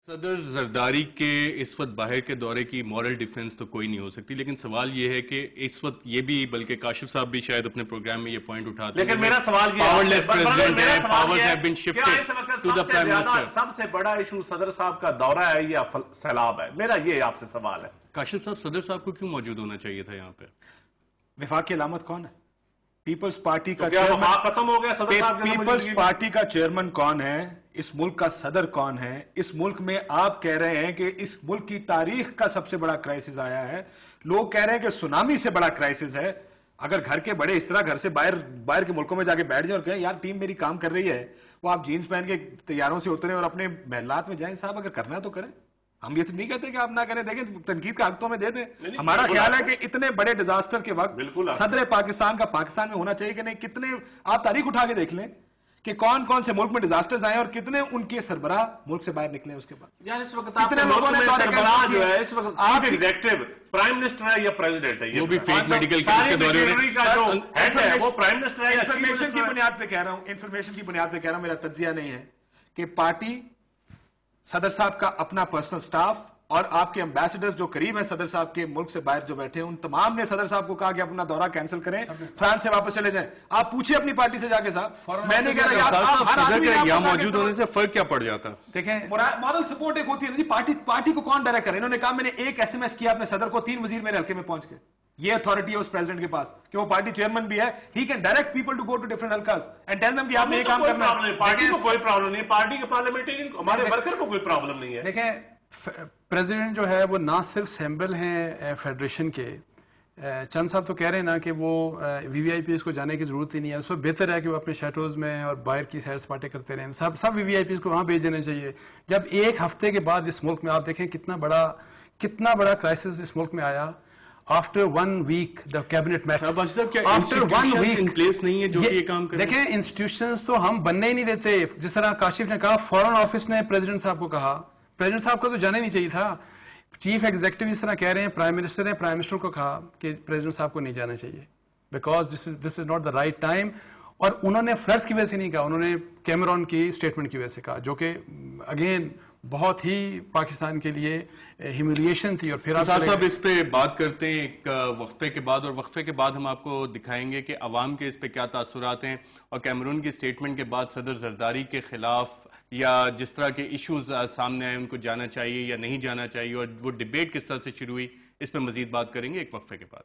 सदर जरदारी के इस वक्त बाहर के दौरे की मॉरल डिफेंस तो कोई नहीं हो सकती, लेकिन सवाल ये है कि इस वक्त ये भी, बल्कि काशिफ साहब भी शायद अपने प्रोग्राम में ये पॉइंट उठाते हैं, लेकिन मेरा सवाल ये पावरलेस प्रेसिडेंट है, powers have been shifted to the prime minister. सबसे बड़ा इशू सदर साहब का दौरा है या सैलाब है? मेरा ये आपसे सवाल है। काशिफ साहब, सदर साहब को क्यों मौजूद होना चाहिए था यहाँ पे? विफाक की अलामत कौन है? पीपल्स पार्टी का चेयरमैन खत्म हो गया। सदर साहब पीपल्स पार्टी का चेयरमैन कौन है? इस मुल्क का सदर कौन है? इस मुल्क में आप कह रहे हैं कि इस मुल्क की तारीख का सबसे बड़ा क्राइसिस आया है। लोग कह रहे हैं कि सुनामी से बड़ा क्राइसिस है। अगर घर के बड़े इस तरह घर से बाहर के मुल्कों में जाके बैठ जाए और कहें यार टीम मेरी काम कर रही है, वो आप जीन्स पहन के तैयारों से उतरे और अपने महलात में जाएं। साहब, अगर करना है तो करें। हम ये तो नहीं कहते कि आप ना करें, देखें तनकीद का हक तो हमें दे दें। हमारा ख्याल है कि इतने बड़े डिजास्टर के वक्त सदर पाकिस्तान का पाकिस्तान में होना चाहिए कि नहीं। कितने आप तारीख उठा के देख लें कि कौन कौन से मुल्क में डिजास्टर्स आए और कितने उनके सरबराह मुल्क से बाहर निकले। उसके बाद यार इस वक्त कितने लोगों ने सरबराह जो है इस वक्त आप एग्जीक्यूटिव प्राइम मिनिस्टर है या प्रेसिडेंट है, वो भी फेक मेडिकल के दौरे का जो हेड है वो प्राइम मिनिस्टर है। इंफॉर्मेशन की बुनियाद पे कह रहा हूं, इंफॉर्मेशन की बुनियाद पे कह रहा हूं, मेरा तज्जिया नहीं है कि पार्टी, सदर साहब का अपना पर्सनल स्टाफ और आपके एम्बेसडर्स जो करीब हैं सदर साहब के, मुल्क से बाहर जो बैठे हैं, उन तमाम ने सदर साहब को कहा कि अपना दौरा कैंसिल करें, फ्रांस से वापस चले जाएं। आप पूछिए अपनी पार्टी से जाके साहब। मैंने कह रहा यहाँ मौजूद होने से फर्क क्या पड़ जाता? देखें, मॉरल सपोर्ट एक होती है ना जी। पार्टी को कौन डायरेक्ट करे? इन्होंने कहा मैंने एक SMS किया अपने सदर को, 3 वजीर मेरे हल्के में पहुंच के। ये अथॉरिटी है उस प्रेसिडेंट के पास कि वो पार्टी चेयरमैन भी है। He can direct people to go to different हल्कास एंड टेल देम कि आपने ये काम करना है। पार्टी को कोई प्रॉब्लम नहीं, पार्टी के पार्लियामेंटेरियन हमारे वर्कर को कोई प्रॉब्लम नहीं है। देखें, प्रेसिडेंट जो है वो ना सिर्फ सिंबल हैं फेडरेशन के। चंद साहब तो कह रहे हैं ना कि वो VVIPs को जाने की जरूरत ही नहीं है। उससे बेहतर है कि वो अपने शेटोज में और बाहर की सैर सपाटे करते रहें। सब VVIPs को वहां भेज देना चाहिए। जब एक हफ्ते के बाद इस मुल्क में आप देखें कितना बड़ा क्राइसिस इस मुल्क में आया। आफ्टर 1 वीक द कैबिनेट में आफ्टर 1 वीक इन प्लेस नहीं है जो ये काम करे। देखें, इंस्टीट्यूशंस तो हम बनने ही नहीं देते। जिस तरह काशिफ ने कहा, फॉरेन ऑफिस ने प्रेसिडेंट साहब को कहा, प्रेसिडेंट साहब को तो जाना ही नहीं चाहिए था। चीफ एग्जीक्यूटिव इस तरह कह रहे हैं, प्राइम मिनिस्टर ने प्राइम मिनिस्टर को कहा कि प्रेसिडेंट साहब को नहीं जाना चाहिए because this is not the right time. और उन्होंने फ्लड्स की वजह से नहीं कहा, उन्होंने कैमरॉन की स्टेटमेंट की वजह से कहा, जो कि अगेन बहुत ही पाकिस्तान के लिए ह्यूमिलिएशन थी। और फिर आप साहब इस पे बात करते हैं एक वक्फे के बाद, और वक्फे के बाद हम आपको दिखाएंगे कि अवाम के इस पे क्या तासुरात हैं, और कैमरून की स्टेटमेंट के बाद सदर जरदारी के खिलाफ या जिस तरह के इश्यूज सामने आए उनको जाना चाहिए या नहीं जाना चाहिए, और वो डिबेट किस तरह से शुरू हुई, इस पर मजीद बात करेंगे एक वक्फे के बाद।